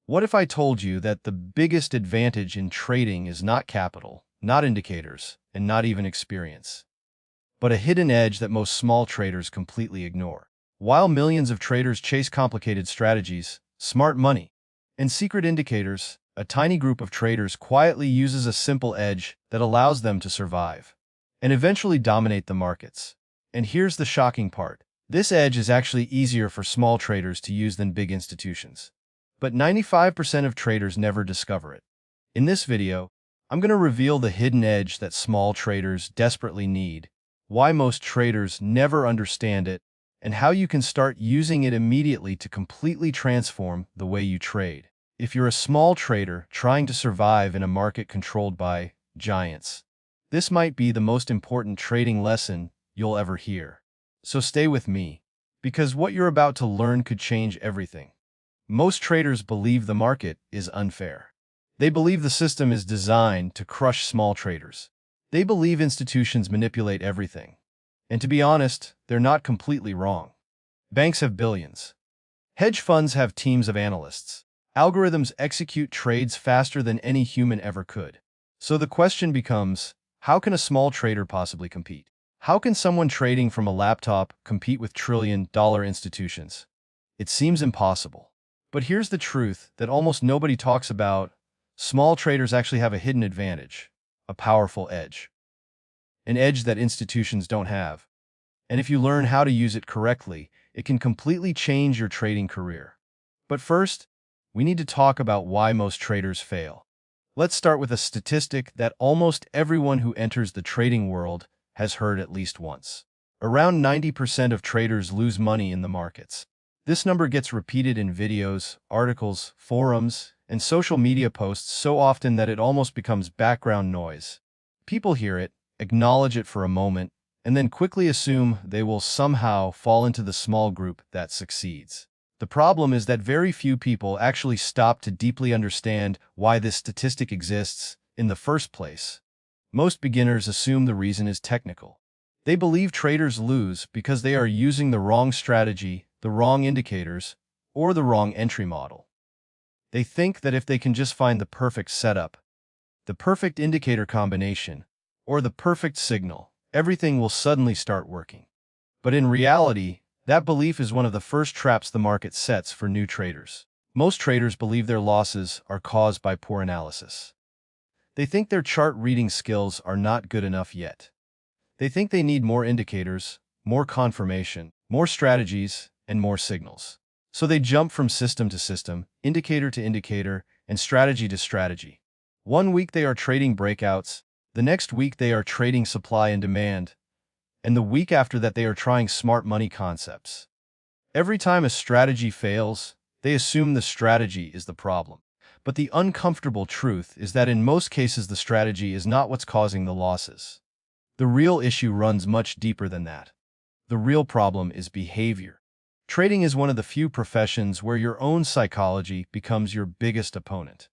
What if I told you that the biggest advantage in trading is not capital, not indicators, and not even experience, but a hidden edge that most small traders completely ignore? While millions of traders chase complicated strategies, smart money, and secret indicators, a tiny group of traders quietly uses a simple edge that allows them to survive and eventually dominate the markets. And here's the shocking part. This edge is actually easier for small traders to use than big institutions. But 95% of traders never discover it. In this video, I'm going to reveal the hidden edge that small traders desperately need, why most traders never understand it, and how you can start using it immediately to completely transform the way you trade. If you're a small trader trying to survive in a market controlled by giants, this might be the most important trading lesson you'll ever hear. So stay with me, because what you're about to learn could change everything. Most traders believe the market is unfair. They believe the system is designed to crush small traders. They believe institutions manipulate everything. And to be honest, they're not completely wrong. Banks have billions. Hedge funds have teams of analysts. Algorithms execute trades faster than any human ever could. So the question becomes, how can a small trader possibly compete? How can someone trading from a laptop compete with trillion-dollar institutions? It seems impossible. But here's the truth that almost nobody talks about. Small traders actually have a hidden advantage, a powerful edge. An edge that institutions don't have. And if you learn how to use it correctly, it can completely change your trading career. But first, we need to talk about why most traders fail. Let's start with a statistic that almost everyone who enters the trading world has heard at least once. Around 90% of traders lose money in the markets. This number gets repeated in videos, articles, forums, and social media posts so often that it almost becomes background noise. People hear it, acknowledge it for a moment, and then quickly assume they will somehow fall into the small group that succeeds. The problem is that very few people actually stop to deeply understand why this statistic exists in the first place. Most beginners assume the reason is technical. They believe traders lose because they are using the wrong strategy, the wrong indicators, or the wrong entry model. They think that if they can just find the perfect setup, the perfect indicator combination, or the perfect signal, everything will suddenly start working. But in reality, that belief is one of the first traps the market sets for new traders. Most traders believe their losses are caused by poor analysis. They think their chart reading skills are not good enough yet. They think they need more indicators, more confirmation, more strategies, and more signals. So they jump from system to system, indicator to indicator, and strategy to strategy. One week they are trading breakouts, the next week they are trading supply and demand, and the week after that they are trying smart money concepts. Every time a strategy fails, they assume the strategy is the problem. But the uncomfortable truth is that in most cases the strategy is not what's causing the losses. The real issue runs much deeper than that. The real problem is behavior. Trading is one of the few professions where your own psychology becomes your biggest opponent.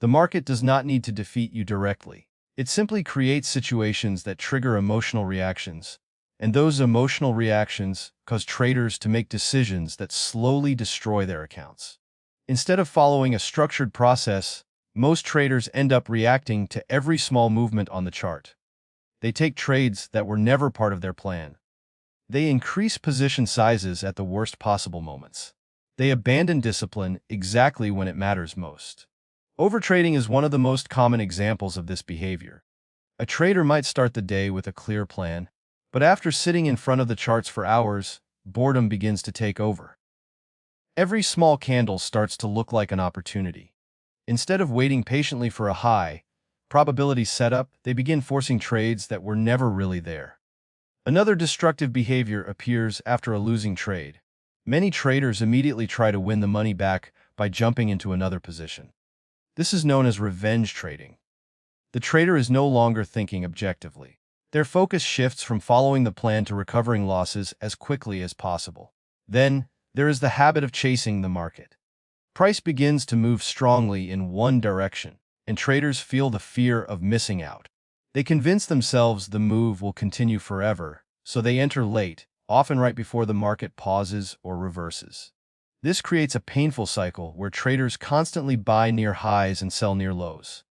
The market does not need to defeat you directly. It simply creates situations that trigger emotional reactions, and those emotional reactions cause traders to make decisions that slowly destroy their accounts. Instead of following a structured process, most traders end up reacting to every small movement on the chart. They take trades that were never part of their plan. They increase position sizes at the worst possible moments. They abandon discipline exactly when it matters most. Overtrading is one of the most common examples of this behavior. A trader might start the day with a clear plan, but after sitting in front of the charts for hours, boredom begins to take over. Every small candle starts to look like an opportunity. Instead of waiting patiently for a high probability setup, they begin forcing trades that were never really there. Another destructive behavior appears after a losing trade. Many traders immediately try to win the money back by jumping into another position. This is known as revenge trading. The trader is no longer thinking objectively. Their focus shifts from following the plan to recovering losses as quickly as possible. Then, there is the habit of chasing the market. Price begins to move strongly in one direction, and traders feel the fear of missing out. They convince themselves the move will continue forever, so they enter late, often right before the market pauses or reverses. This creates a painful cycle where traders constantly buy near highs and sell near lows.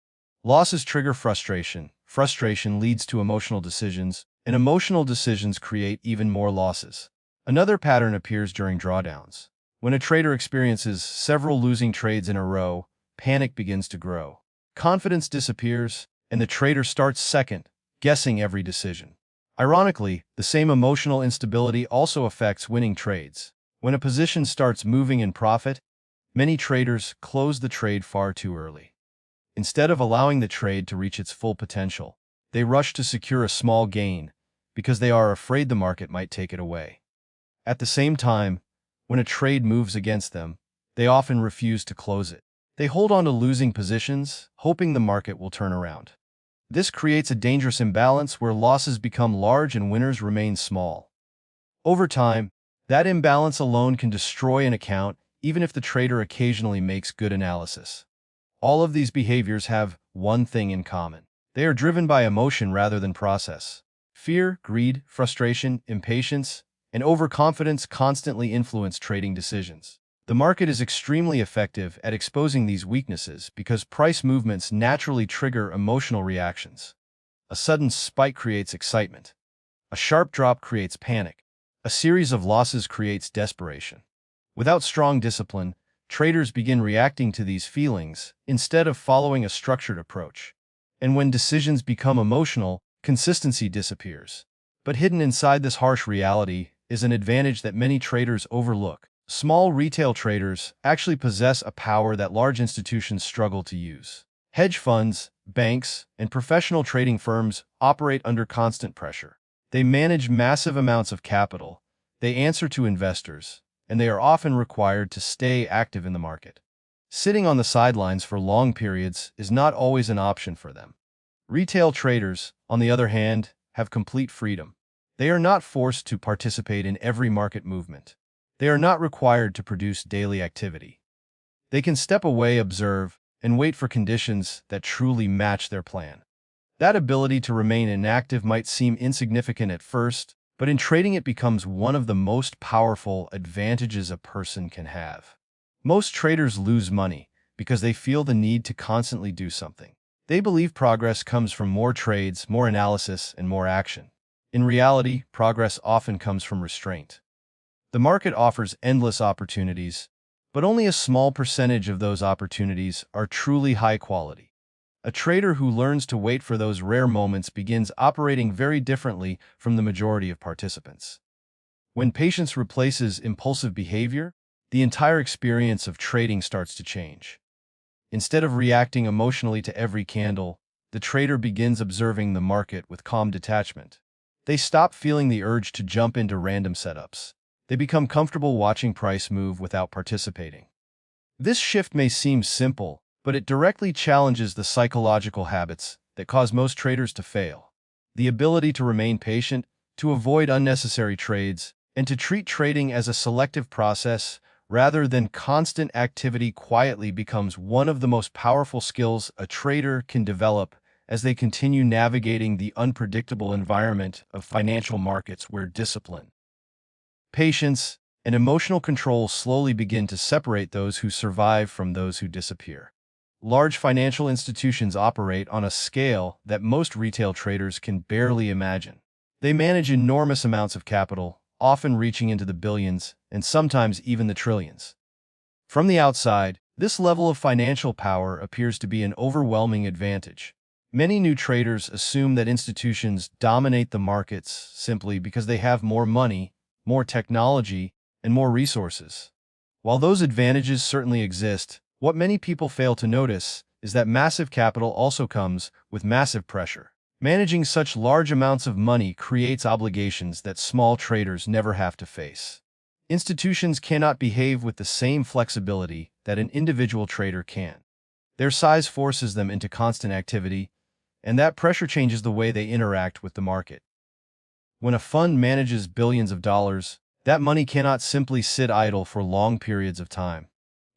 Losses trigger frustration. Frustration leads to emotional decisions, and emotional decisions create even more losses. Another pattern appears during drawdowns. When a trader experiences several losing trades in a row, panic begins to grow. Confidence disappears, and the trader starts second, guessing every decision. Ironically, the same emotional instability also affects winning trades. When a position starts moving in profit, many traders close the trade far too early. Instead of allowing the trade to reach its full potential, they rush to secure a small gain because they are afraid the market might take it away. At the same time, when a trade moves against them, they often refuse to close it. They hold on to losing positions, hoping the market will turn around. This creates a dangerous imbalance where losses become large and winners remain small. Over time, that imbalance alone can destroy an account, even if the trader occasionally makes good analysis. All of these behaviors have one thing in common. They are driven by emotion rather than process. Fear, greed, frustration, impatience, and overconfidence constantly influence trading decisions. The market is extremely effective at exposing these weaknesses because price movements naturally trigger emotional reactions. A sudden spike creates excitement. A sharp drop creates panic. A series of losses creates desperation. Without strong discipline, traders begin reacting to these feelings instead of following a structured approach. And when decisions become emotional, consistency disappears. But hidden inside this harsh reality is an advantage that many traders overlook. Small retail traders actually possess a power that large institutions struggle to use. Hedge funds, banks, and professional trading firms operate under constant pressure. They manage massive amounts of capital, they answer to investors, and they are often required to stay active in the market. Sitting on the sidelines for long periods is not always an option for them. Retail traders, on the other hand, have complete freedom. They are not forced to participate in every market movement. They are not required to produce daily activity. They can step away, observe, and wait for conditions that truly match their plan. That ability to remain inactive might seem insignificant at first, but in trading it becomes one of the most powerful advantages a person can have. Most traders lose money because they feel the need to constantly do something. They believe progress comes from more trades, more analysis, and more action. In reality, progress often comes from restraint. The market offers endless opportunities, but only a small percentage of those opportunities are truly high quality. A trader who learns to wait for those rare moments begins operating very differently from the majority of participants. When patience replaces impulsive behavior, the entire experience of trading starts to change. Instead of reacting emotionally to every candle, the trader begins observing the market with calm detachment. They stop feeling the urge to jump into random setups. They become comfortable watching price move without participating. This shift may seem simple, but it directly challenges the psychological habits that cause most traders to fail. The ability to remain patient, to avoid unnecessary trades, and to treat trading as a selective process rather than constant activity quietly becomes one of the most powerful skills a trader can develop as they continue navigating the unpredictable environment of financial markets where discipline, patience, and emotional control slowly begin to separate those who survive from those who disappear. Large financial institutions operate on a scale that most retail traders can barely imagine. They manage enormous amounts of capital, often reaching into the billions and sometimes even the trillions. From the outside, this level of financial power appears to be an overwhelming advantage. Many new traders assume that institutions dominate the markets simply because they have more money, more technology, and more resources. While those advantages certainly exist, what many people fail to notice is that massive capital also comes with massive pressure. Managing such large amounts of money creates obligations that small traders never have to face. Institutions cannot behave with the same flexibility that an individual trader can. Their size forces them into constant activity, and that pressure changes the way they interact with the market. When a fund manages billions of dollars, that money cannot simply sit idle for long periods of time.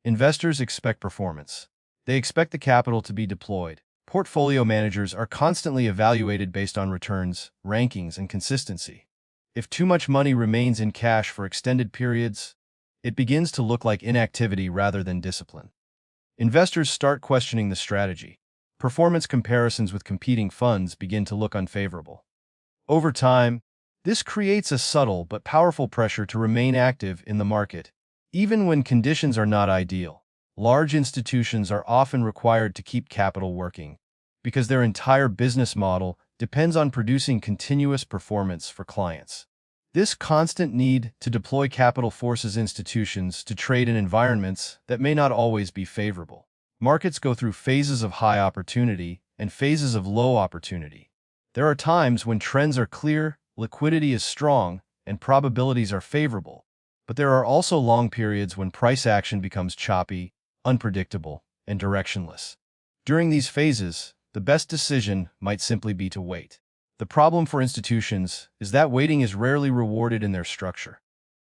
Investors expect performance. They expect the capital to be deployed. Portfolio managers are constantly evaluated based on returns, rankings, and consistency. If too much money remains in cash for extended periods, it begins to look like inactivity rather than discipline. Investors start questioning the strategy. Performance comparisons with competing funds begin to look unfavorable. Over time, this creates a subtle but powerful pressure to remain active in the market, even when conditions are not ideal. Large institutions are often required to keep capital working because their entire business model depends on producing continuous performance for clients. This constant need to deploy capital forces institutions to trade in environments that may not always be favorable. Markets go through phases of high opportunity and phases of low opportunity. There are times when trends are clear, liquidity is strong, and probabilities are favorable. But there are also long periods when price action becomes choppy, unpredictable, and directionless. During these phases, the best decision might simply be to wait. The problem for institutions is that waiting is rarely rewarded in their structure.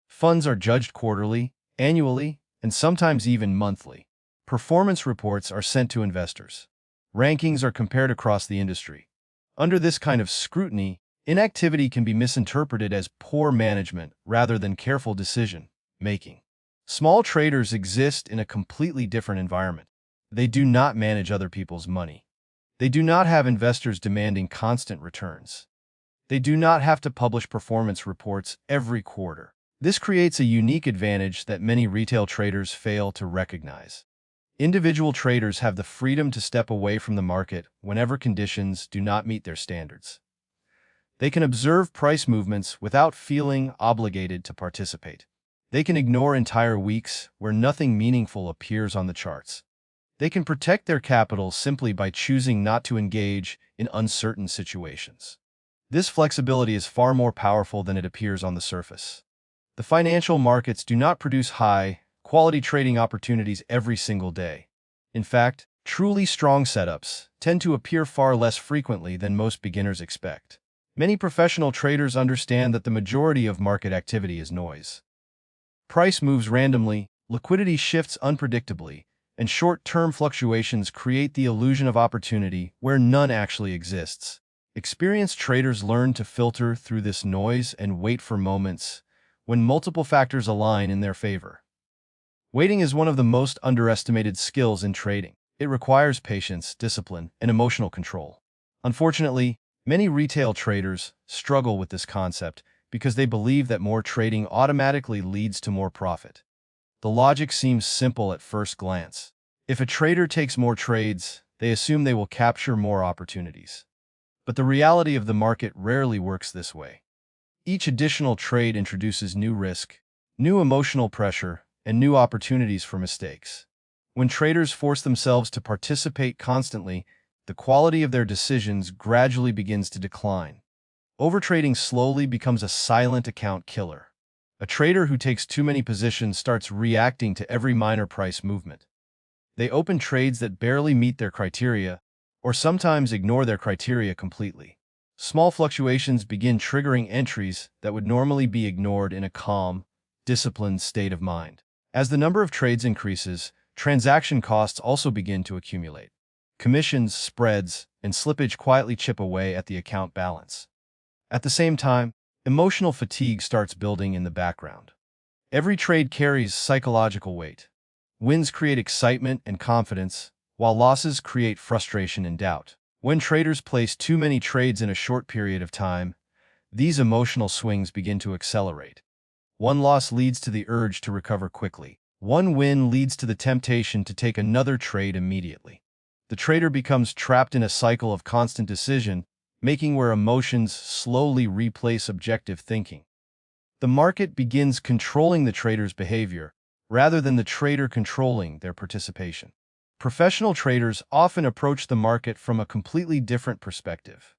Funds are judged quarterly, annually, and sometimes even monthly. Performance reports are sent to investors. Rankings are compared across the industry. Under this kind of scrutiny, inactivity can be misinterpreted as poor management rather than careful decision-making. Small traders exist in a completely different environment. They do not manage other people's money. They do not have investors demanding constant returns. They do not have to publish performance reports every quarter. This creates a unique advantage that many retail traders fail to recognize. Individual traders have the freedom to step away from the market whenever conditions do not meet their standards. They can observe price movements without feeling obligated to participate. They can ignore entire weeks where nothing meaningful appears on the charts. They can protect their capital simply by choosing not to engage in uncertain situations. This flexibility is far more powerful than it appears on the surface. The financial markets do not produce high-quality trading opportunities every single day. In fact, truly strong setups tend to appear far less frequently than most beginners expect. Many professional traders understand that the majority of market activity is noise. Price moves randomly, liquidity shifts unpredictably, and short-term fluctuations create the illusion of opportunity where none actually exists. Experienced traders learn to filter through this noise and wait for moments when multiple factors align in their favor. Waiting is one of the most underestimated skills in trading. It requires patience, discipline, and emotional control. Unfortunately, many retail traders struggle with this concept because they believe that more trading automatically leads to more profit. The logic seems simple at first glance. If a trader takes more trades, they assume they will capture more opportunities. But the reality of the market rarely works this way. Each additional trade introduces new risk, new emotional pressure, and new opportunities for mistakes. When traders force themselves to participate constantly, the quality of their decisions gradually begins to decline. Overtrading slowly becomes a silent account killer. A trader who takes too many positions starts reacting to every minor price movement. They open trades that barely meet their criteria, or sometimes ignore their criteria completely. Small fluctuations begin triggering entries that would normally be ignored in a calm, disciplined state of mind. As the number of trades increases, transaction costs also begin to accumulate. Commissions, spreads, and slippage quietly chip away at the account balance. At the same time, emotional fatigue starts building in the background. Every trade carries psychological weight. Wins create excitement and confidence, while losses create frustration and doubt. When traders place too many trades in a short period of time, these emotional swings begin to accelerate. One loss leads to the urge to recover quickly. One win leads to the temptation to take another trade immediately. The trader becomes trapped in a cycle of constant decision-making where emotions slowly replace objective thinking. The market begins controlling the trader's behavior rather than the trader controlling their participation. Professional traders often approach the market from a completely different perspective.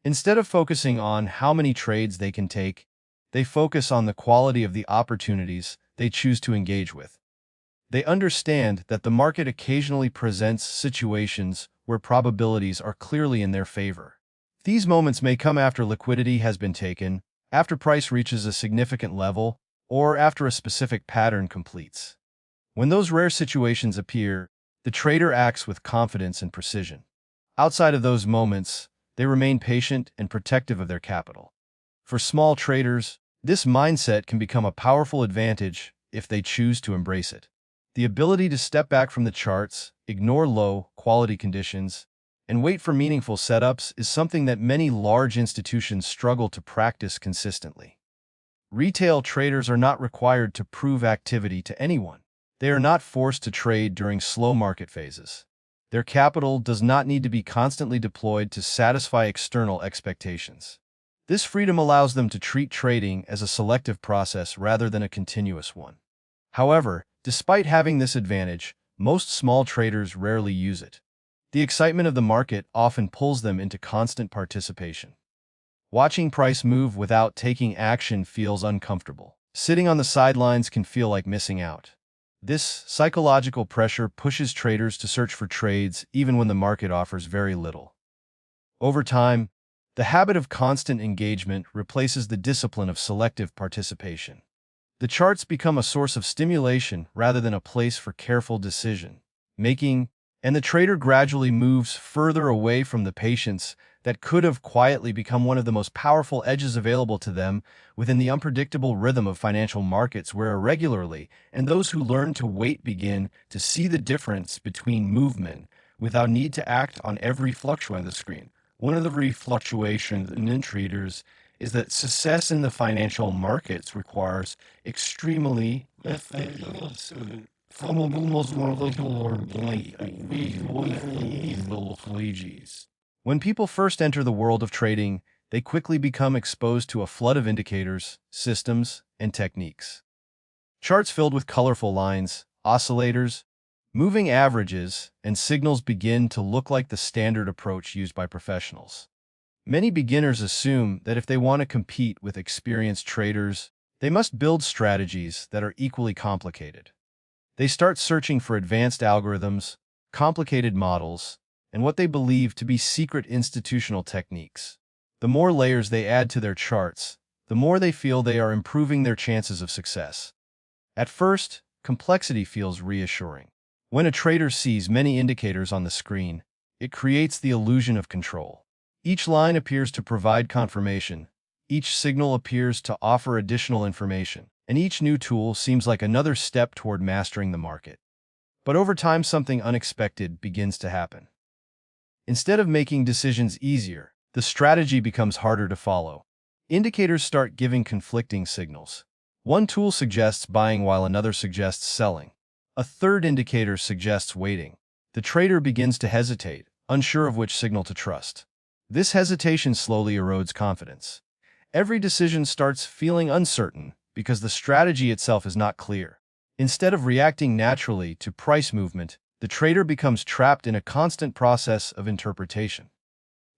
Instead of focusing on how many trades they can take, they focus on the quality of the opportunities they choose to engage with. They understand that the market occasionally presents situations where probabilities are clearly in their favor. These moments may come after liquidity has been taken, after price reaches a significant level, or after a specific pattern completes. When those rare situations appear, the trader acts with confidence and precision. Outside of those moments, they remain patient and protective of their capital. For small traders, this mindset can become a powerful advantage if they choose to embrace it. The ability to step back from the charts, ignore low-quality conditions, and wait for meaningful setups is something that many large institutions struggle to practice consistently. Retail traders are not required to prove activity to anyone. They are not forced to trade during slow market phases. Their capital does not need to be constantly deployed to satisfy external expectations. This freedom allows them to treat trading as a selective process rather than a continuous one. However, despite having this advantage, most small traders rarely use it. The excitement of the market often pulls them into constant participation. Watching price move without taking action feels uncomfortable. Sitting on the sidelines can feel like missing out. This psychological pressure pushes traders to search for trades even when the market offers very little. Over time, the habit of constant engagement replaces the discipline of selective participation. The charts become a source of stimulation rather than a place for careful decision-making, and the trader gradually moves further away from the patience that could have quietly become one of the most powerful edges available to them within the unpredictable rhythm of financial markets where irregularly, and those who learn to wait begin to see the difference between movement without need to act on every fluctuation on the screen. One of the fluctuations in traders is that success in the financial markets requires extremely when people first enter the world of trading, they quickly become exposed to a flood of indicators, systems, and techniques. Charts filled with colorful lines, oscillators, moving averages, and signals begin to look like the standard approach used by professionals. Many beginners assume that if they want to compete with experienced traders, they must build strategies that are equally complicated. They start searching for advanced algorithms, complicated models, and what they believe to be secret institutional techniques. The more layers they add to their charts, the more they feel they are improving their chances of success. At first, complexity feels reassuring. When a trader sees many indicators on the screen, it creates the illusion of control. Each line appears to provide confirmation, each signal appears to offer additional information, and each new tool seems like another step toward mastering the market. But over time, something unexpected begins to happen. Instead of making decisions easier, the strategy becomes harder to follow. Indicators start giving conflicting signals. One tool suggests buying while another suggests selling. A third indicator suggests waiting. The trader begins to hesitate, unsure of which signal to trust. This hesitation slowly erodes confidence. Every decision starts feeling uncertain because the strategy itself is not clear. Instead of reacting naturally to price movement, the trader becomes trapped in a constant process of interpretation.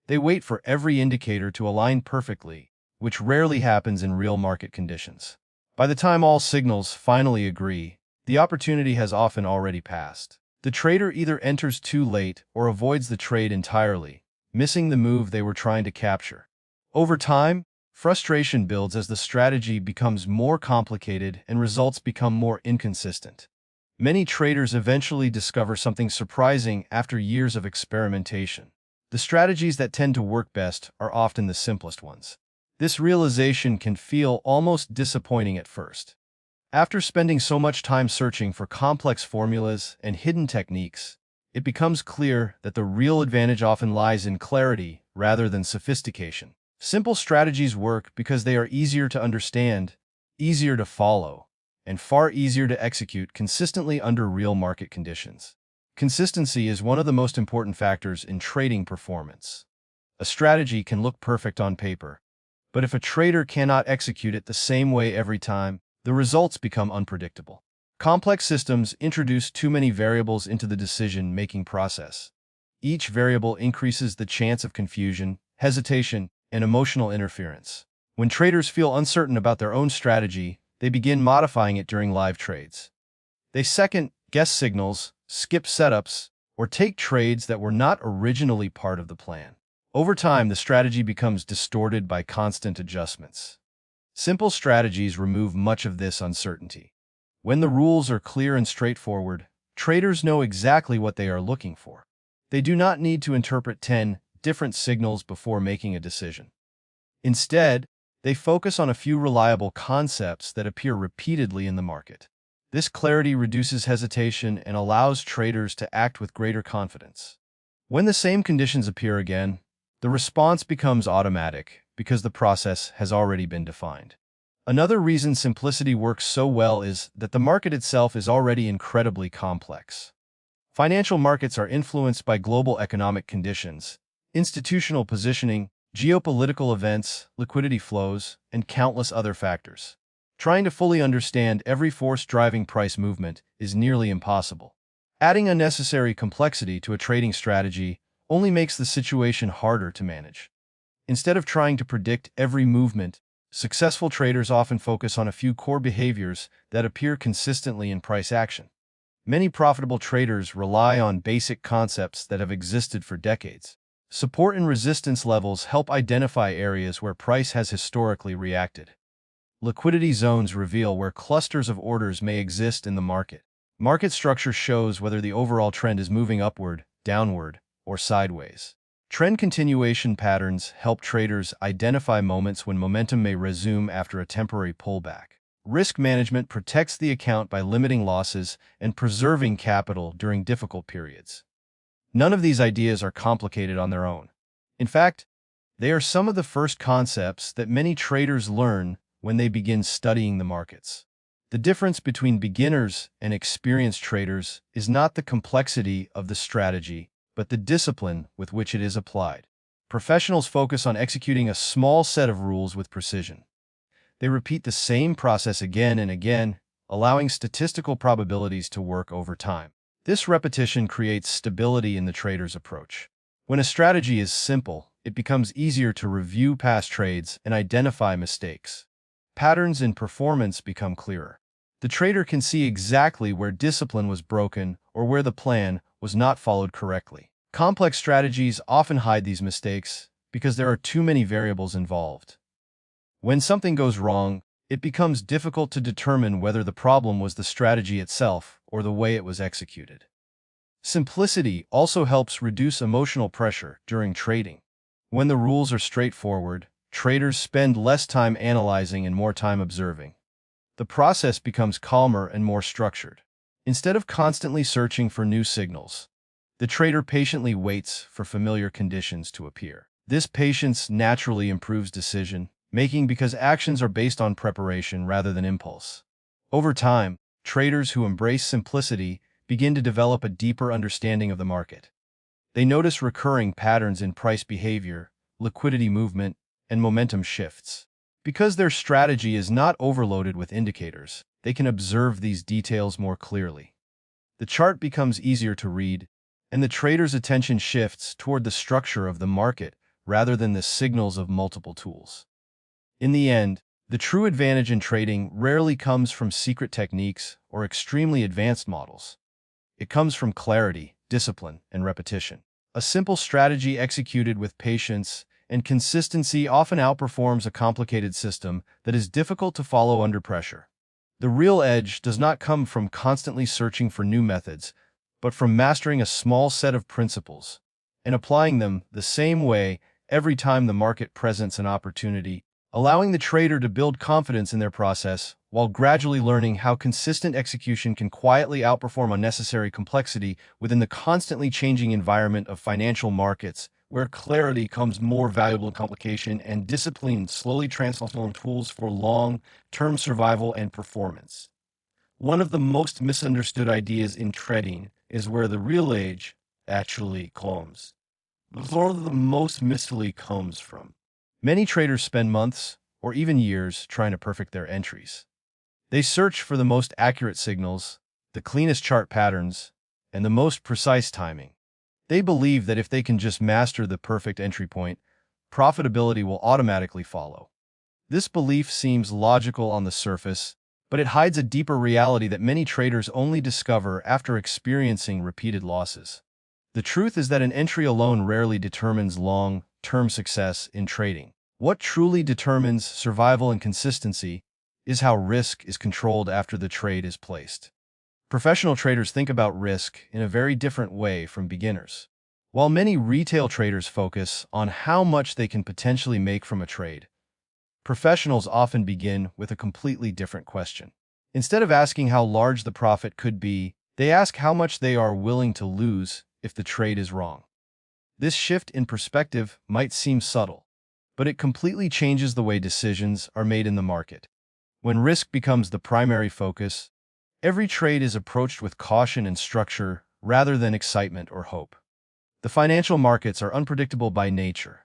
They wait for every indicator to align perfectly, which rarely happens in real market conditions. By the time all signals finally agree, the opportunity has often already passed. The trader either enters too late or avoids the trade entirely, missing the move they were trying to capture. Over time, frustration builds as the strategy becomes more complicated and results become more inconsistent. Many traders eventually discover something surprising after years of experimentation. The strategies that tend to work best are often the simplest ones. This realization can feel almost disappointing at first. After spending so much time searching for complex formulas and hidden techniques, it becomes clear that the real advantage often lies in clarity rather than sophistication. Simple strategies work because they are easier to understand, easier to follow, and far easier to execute consistently under real market conditions. Consistency is one of the most important factors in trading performance. A strategy can look perfect on paper, but if a trader cannot execute it the same way every time, the results become unpredictable. Complex systems introduce too many variables into the decision-making process. Each variable increases the chance of confusion, hesitation, and emotional interference. When traders feel uncertain about their own strategy, they begin modifying it during live trades. They second-guess signals, skip setups, or take trades that were not originally part of the plan. Over time, the strategy becomes distorted by constant adjustments. Simple strategies remove much of this uncertainty. When the rules are clear and straightforward, traders know exactly what they are looking for. They do not need to interpret 10 different signals before making a decision. Instead, they focus on a few reliable concepts that appear repeatedly in the market. This clarity reduces hesitation and allows traders to act with greater confidence. When the same conditions appear again, the response becomes automatic because the process has already been defined. Another reason simplicity works so well is that the market itself is already incredibly complex. Financial markets are influenced by global economic conditions, institutional positioning, geopolitical events, liquidity flows, and countless other factors. Trying to fully understand every force driving price movement is nearly impossible. Adding unnecessary complexity to a trading strategy only makes the situation harder to manage. Instead of trying to predict every movement, successful traders often focus on a few core behaviors that appear consistently in price action. Many profitable traders rely on basic concepts that have existed for decades. Support and resistance levels help identify areas where price has historically reacted. Liquidity zones reveal where clusters of orders may exist in the market. Market structure shows whether the overall trend is moving upward, downward, or sideways. Trend continuation patterns help traders identify moments when momentum may resume after a temporary pullback. Risk management protects the account by limiting losses and preserving capital during difficult periods. None of these ideas are complicated on their own. In fact, they are some of the first concepts that many traders learn when they begin studying the markets. The difference between beginners and experienced traders is not the complexity of the strategy, but the discipline with which it is applied. Professionals focus on executing a small set of rules with precision. They repeat the same process again and again, allowing statistical probabilities to work over time. This repetition creates stability in the trader's approach. When a strategy is simple, it becomes easier to review past trades and identify mistakes. Patterns in performance become clearer. The trader can see exactly where discipline was broken or where the plan was not followed correctly. Complex strategies often hide these mistakes because there are too many variables involved. When something goes wrong, it becomes difficult to determine whether the problem was the strategy itself or the way it was executed. Simplicity also helps reduce emotional pressure during trading. When the rules are straightforward, traders spend less time analyzing and more time observing. The process becomes calmer and more structured. Instead of constantly searching for new signals, the trader patiently waits for familiar conditions to appear. This patience naturally improves decision-making because actions are based on preparation rather than impulse. Over time, traders who embrace simplicity begin to develop a deeper understanding of the market. They notice recurring patterns in price behavior, liquidity movement, and momentum shifts. Because their strategy is not overloaded with indicators, they can observe these details more clearly. The chart becomes easier to read, and the trader's attention shifts toward the structure of the market rather than the signals of multiple tools. In the end, the true advantage in trading rarely comes from secret techniques or extremely advanced models. It comes from clarity, discipline, and repetition. A simple strategy executed with patience and consistency often outperforms a complicated system that is difficult to follow under pressure. The real edge does not come from constantly searching for new methods, but from mastering a small set of principles and applying them the same way every time the market presents an opportunity, allowing the trader to build confidence in their process while gradually learning how consistent execution can quietly outperform unnecessary complexity within the constantly changing environment of financial markets, where clarity comes more valuable than complication and discipline slowly transform tools for long-term survival and performance. One of the most misunderstood ideas in trading is where the real edge actually comes. Where the most mystery comes from. Many traders spend months or even years trying to perfect their entries. They search for the most accurate signals, the cleanest chart patterns, and the most precise timing. They believe that if they can just master the perfect entry point, profitability will automatically follow. This belief seems logical on the surface, but it hides a deeper reality that many traders only discover after experiencing repeated losses. The truth is that an entry alone rarely determines long-term success in trading. What truly determines survival and consistency is how risk is controlled after the trade is placed. Professional traders think about risk in a very different way from beginners. While many retail traders focus on how much they can potentially make from a trade, professionals often begin with a completely different question. Instead of asking how large the profit could be, they ask how much they are willing to lose if the trade is wrong. This shift in perspective might seem subtle, but it completely changes the way decisions are made in the market. When risk becomes the primary focus, every trade is approached with caution and structure rather than excitement or hope. The financial markets are unpredictable by nature.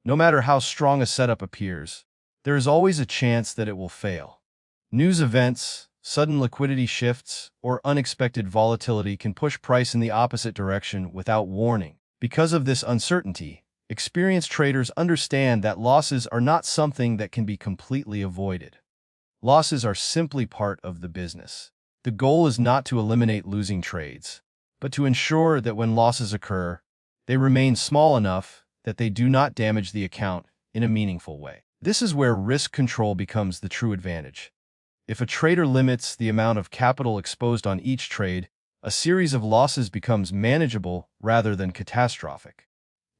No matter how strong a setup appears, there is always a chance that it will fail. News events, sudden liquidity shifts, or unexpected volatility can push price in the opposite direction without warning. Because of this uncertainty, experienced traders understand that losses are not something that can be completely avoided. Losses are simply part of the business. The goal is not to eliminate losing trades, but to ensure that when losses occur, they remain small enough that they do not damage the account in a meaningful way. This is where risk control becomes the true advantage. If a trader limits the amount of capital exposed on each trade, a series of losses becomes manageable rather than catastrophic.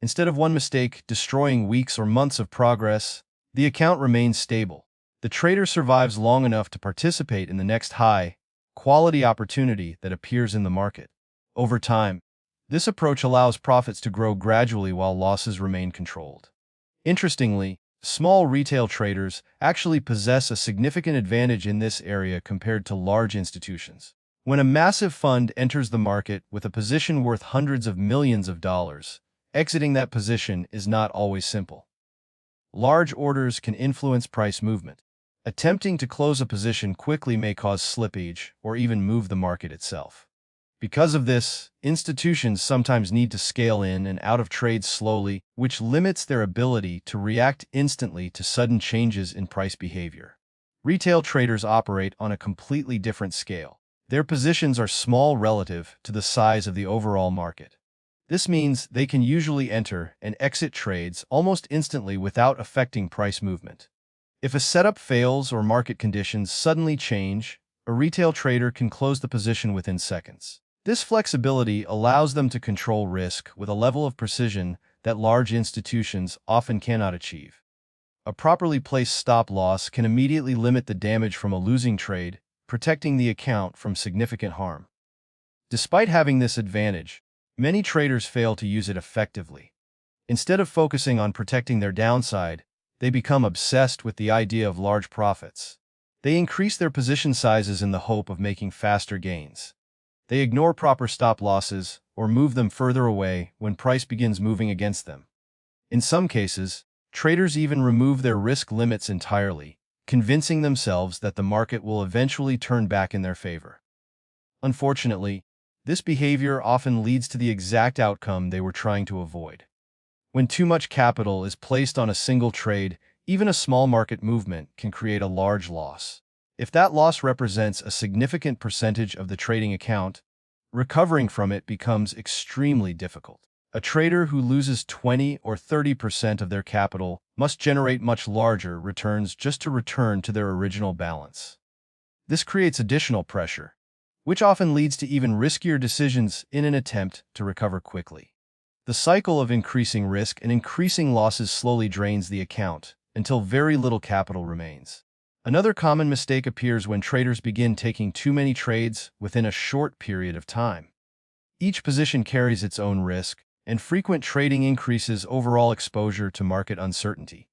Instead of one mistake destroying weeks or months of progress, the account remains stable. The trader survives long enough to participate in the next high-quality opportunity that appears in the market. Over time, this approach allows profits to grow gradually while losses remain controlled. Interestingly, small retail traders actually possess a significant advantage in this area compared to large institutions. When a massive fund enters the market with a position worth hundreds of millions of dollars, exiting that position is not always simple. Large orders can influence price movement. Attempting to close a position quickly may cause slippage or even move the market itself. Because of this, institutions sometimes need to scale in and out of trades slowly, which limits their ability to react instantly to sudden changes in price behavior. Retail traders operate on a completely different scale. Their positions are small relative to the size of the overall market. This means they can usually enter and exit trades almost instantly without affecting price movement. If a setup fails or market conditions suddenly change, a retail trader can close the position within seconds. This flexibility allows them to control risk with a level of precision that large institutions often cannot achieve. A properly placed stop-loss can immediately limit the damage from a losing trade, protecting the account from significant harm. Despite having this advantage, many traders fail to use it effectively. Instead of focusing on protecting their downside, they become obsessed with the idea of large profits. They increase their position sizes in the hope of making faster gains. They ignore proper stop losses or move them further away when price begins moving against them. In some cases, traders even remove their risk limits entirely, convincing themselves that the market will eventually turn back in their favor. Unfortunately, this behavior often leads to the exact outcome they were trying to avoid. When too much capital is placed on a single trade, even a small market movement can create a large loss. If that loss represents a significant percentage of the trading account, recovering from it becomes extremely difficult. A trader who loses 20 or 30% of their capital must generate much larger returns just to return to their original balance. This creates additional pressure, which often leads to even riskier decisions in an attempt to recover quickly. The cycle of increasing risk and increasing losses slowly drains the account until very little capital remains. Another common mistake appears when traders begin taking too many trades within a short period of time. Each position carries its own risk, and frequent trading increases overall exposure to market uncertainty.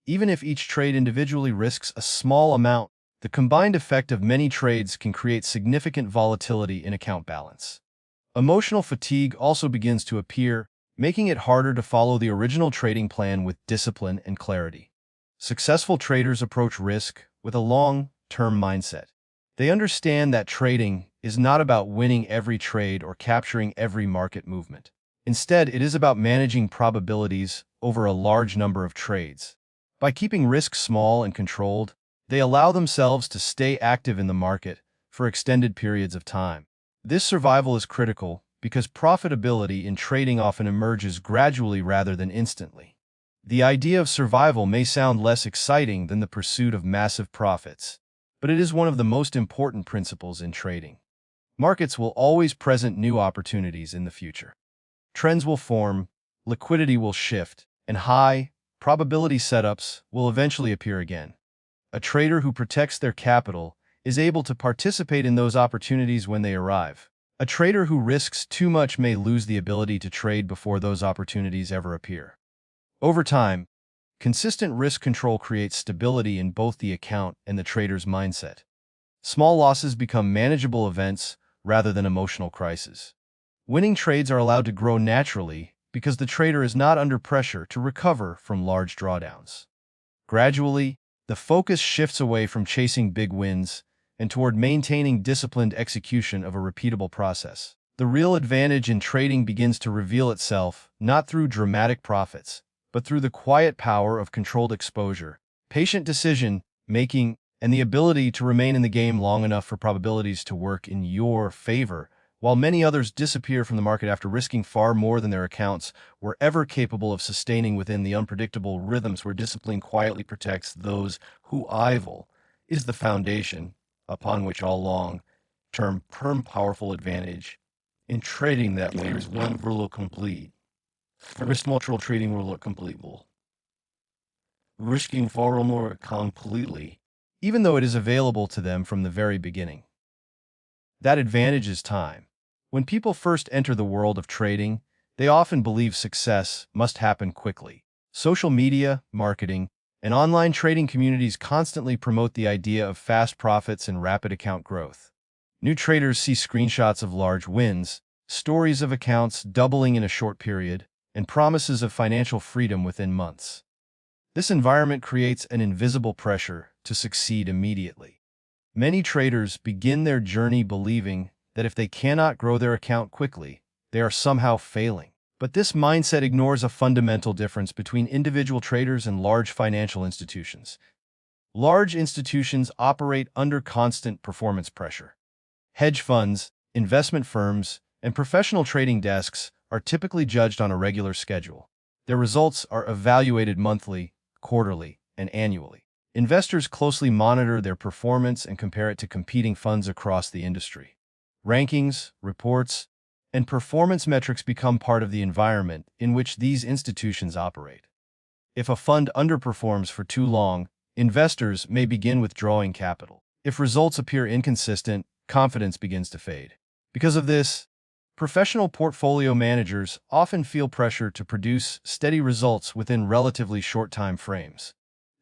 Even if each trade individually risks a small amount, the combined effect of many trades can create significant volatility in account balance. Emotional fatigue also begins to appear, making it harder to follow the original trading plan with discipline and clarity. Successful traders approach risk with a long-term mindset. They understand that trading is not about winning every trade or capturing every market movement. Instead, it is about managing probabilities over a large number of trades. By keeping risk small and controlled, they allow themselves to stay active in the market for extended periods of time. This survival is critical because profitability in trading often emerges gradually rather than instantly. The idea of survival may sound less exciting than the pursuit of massive profits, but it is one of the most important principles in trading. Markets will always present new opportunities in the future. Trends will form, liquidity will shift, and high-probability setups will eventually appear again. A trader who protects their capital is able to participate in those opportunities when they arrive. A trader who risks too much may lose the ability to trade before those opportunities ever appear. Over time, consistent risk control creates stability in both the account and the trader's mindset. Small losses become manageable events rather than emotional crises. Winning trades are allowed to grow naturally because the trader is not under pressure to recover from large drawdowns. Gradually, the focus shifts away from chasing big wins and toward maintaining disciplined execution of a repeatable process. The real advantage in trading begins to reveal itself not through dramatic profits, but through the quiet power of controlled exposure, patient decision-making, and the ability to remain in the game long enough for probabilities to work in your favor, while many others disappear from the market after risking far more than their accounts were ever capable of sustaining within the unpredictable rhythms where discipline quietly protects those who rival is the foundation upon which all long-term powerful advantage in trading that layers one will look complete. Risk neutral trading will look completable. Risking far more completely, even though it is available to them from the very beginning. That advantage is time. When people first enter the world of trading, they often believe success must happen quickly. Social media, marketing, and online trading communities constantly promote the idea of fast profits and rapid account growth. New traders see screenshots of large wins, stories of accounts doubling in a short period, and promises of financial freedom within months. This environment creates an invisible pressure to succeed immediately. Many traders begin their journey believing that if they cannot grow their account quickly, they are somehow failing. But this mindset ignores a fundamental difference between individual traders and large financial institutions. Large institutions operate under constant performance pressure. Hedge funds, investment firms, and professional trading desks are typically judged on a regular schedule. Their results are evaluated monthly, quarterly, and annually. Investors closely monitor their performance and compare it to competing funds across the industry. Rankings, reports, and performance metrics become part of the environment in which these institutions operate. If a fund underperforms for too long, investors may begin withdrawing capital. If results appear inconsistent, confidence begins to fade. Because of this, professional portfolio managers often feel pressure to produce steady results within relatively short time frames.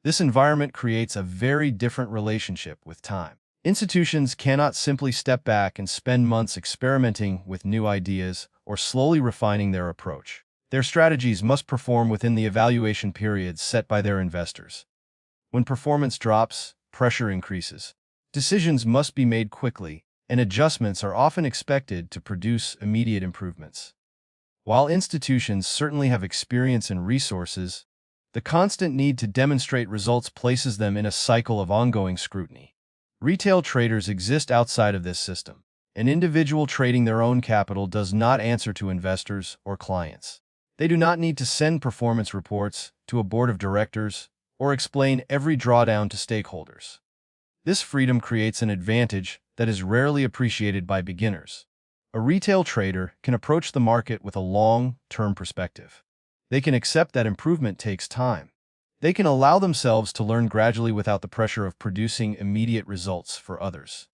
This environment creates a very different relationship with time. Institutions cannot simply step back and spend months experimenting with new ideas or slowly refining their approach. Their strategies must perform within the evaluation periods set by their investors. When performance drops, pressure increases. Decisions must be made quickly, and adjustments are often expected to produce immediate improvements. While institutions certainly have experience and resources, the constant need to demonstrate results places them in a cycle of ongoing scrutiny. Retail traders exist outside of this system. An individual trading their own capital does not answer to investors or clients. They do not need to send performance reports to a board of directors or explain every drawdown to stakeholders. This freedom creates an advantage that is rarely appreciated by beginners. A retail trader can approach the market with a long-term perspective. They can accept that improvement takes time. They can allow themselves to learn gradually without the pressure of producing immediate results for others.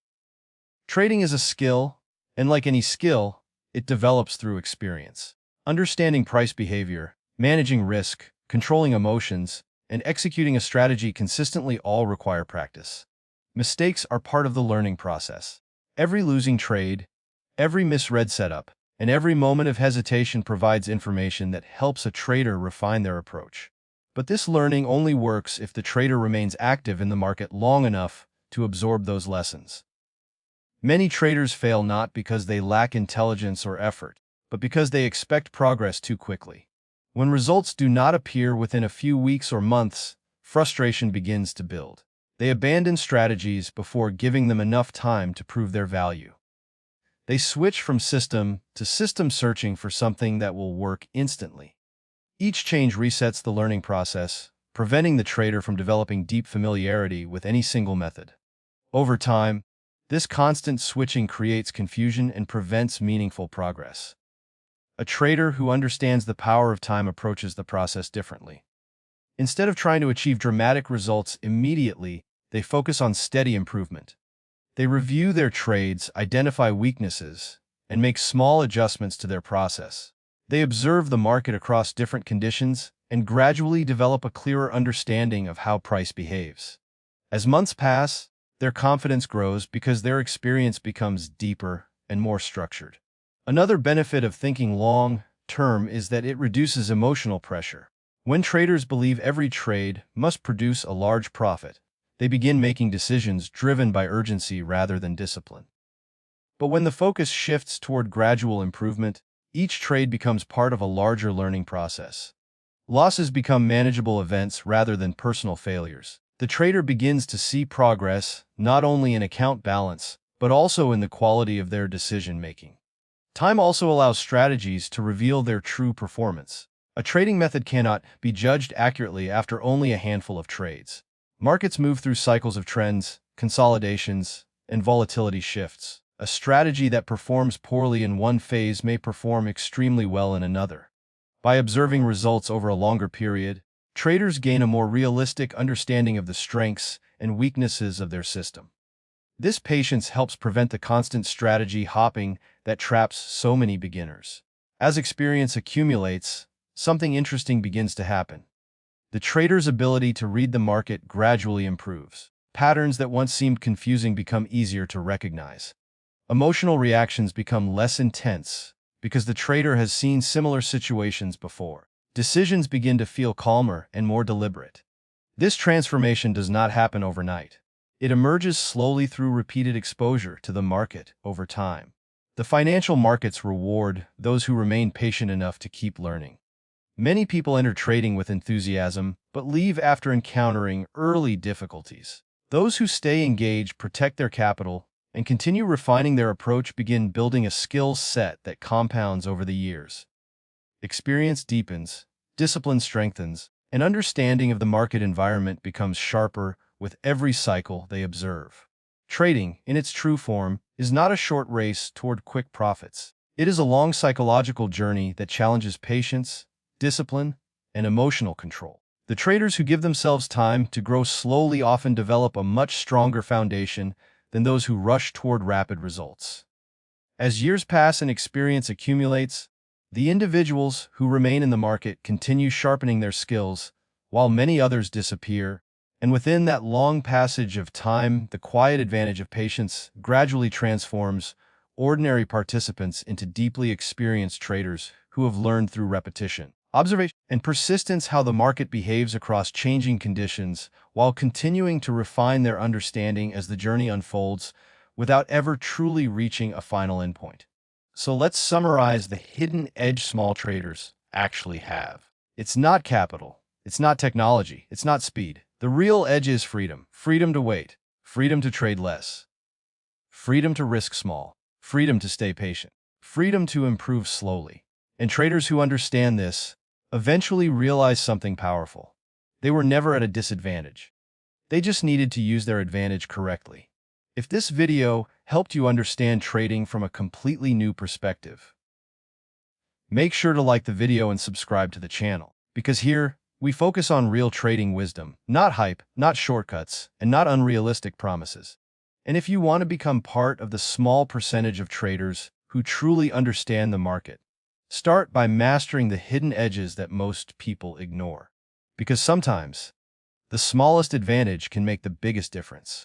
Trading is a skill, and like any skill, it develops through experience. Understanding price behavior, managing risk, controlling emotions, and executing a strategy consistently all require practice. Mistakes are part of the learning process. Every losing trade, every misread setup, and every moment of hesitation provides information that helps a trader refine their approach. But this learning only works if the trader remains active in the market long enough to absorb those lessons. Many traders fail not because they lack intelligence or effort, but because they expect progress too quickly. When results do not appear within a few weeks or months, frustration begins to build. They abandon strategies before giving them enough time to prove their value. They switch from system to system, searching for something that will work instantly. Each change resets the learning process, preventing the trader from developing deep familiarity with any single method. Over time, this constant switching creates confusion and prevents meaningful progress. A trader who understands the power of time approaches the process differently. Instead of trying to achieve dramatic results immediately, they focus on steady improvement. They review their trades, identify weaknesses, and make small adjustments to their process. They observe the market across different conditions and gradually develop a clearer understanding of how price behaves. As months pass, their confidence grows because their experience becomes deeper and more structured. Another benefit of thinking long-term is that it reduces emotional pressure. When traders believe every trade must produce a large profit, they begin making decisions driven by urgency rather than discipline. But when the focus shifts toward gradual improvement, each trade becomes part of a larger learning process. Losses become manageable events rather than personal failures. The trader begins to see progress not only in account balance, but also in the quality of their decision-making. Time also allows strategies to reveal their true performance. A trading method cannot be judged accurately after only a handful of trades. Markets move through cycles of trends, consolidations, and volatility shifts. A strategy that performs poorly in one phase may perform extremely well in another. By observing results over a longer period, traders gain a more realistic understanding of the strengths and weaknesses of their system. This patience helps prevent the constant strategy hopping that traps so many beginners. As experience accumulates, something interesting begins to happen. The trader's ability to read the market gradually improves. Patterns that once seemed confusing become easier to recognize. Emotional reactions become less intense because the trader has seen similar situations before. Decisions begin to feel calmer and more deliberate. This transformation does not happen overnight. It emerges slowly through repeated exposure to the market over time. The financial markets reward those who remain patient enough to keep learning. Many people enter trading with enthusiasm, but leave after encountering early difficulties. Those who stay engaged protect their capital and continue refining their approach begin building a skill set that compounds over the years. Experience deepens, discipline strengthens, and understanding of the market environment becomes sharper with every cycle they observe. Trading, in its true form, is not a short race toward quick profits. It is a long psychological journey that challenges patience, discipline, and emotional control. The traders who give themselves time to grow slowly often develop a much stronger foundation than those who rush toward rapid results. As years pass and experience accumulates, the individuals who remain in the market continue sharpening their skills, while many others disappear, and within that long passage of time, the quiet advantage of patience gradually transforms ordinary participants into deeply experienced traders who have learned through repetition, observation, and persistence how the market behaves across changing conditions while continuing to refine their understanding as the journey unfolds without ever truly reaching a final endpoint. So let's summarize the hidden edge small traders actually have. It's not capital, it's not technology, it's not speed. The real edge is freedom. Freedom to wait, freedom to trade less, freedom to risk small, freedom to stay patient, freedom to improve slowly. And traders who understand this eventually realize something powerful. They were never at a disadvantage. They just needed to use their advantage correctly. If this video helped you understand trading from a completely new perspective, make sure to like the video and subscribe to the channel, because here we focus on real trading wisdom, not hype, not shortcuts, and not unrealistic promises. And if you want to become part of the small percentage of traders who truly understand the market, start by mastering the hidden edges that most people ignore. Because sometimes, the smallest advantage can make the biggest difference.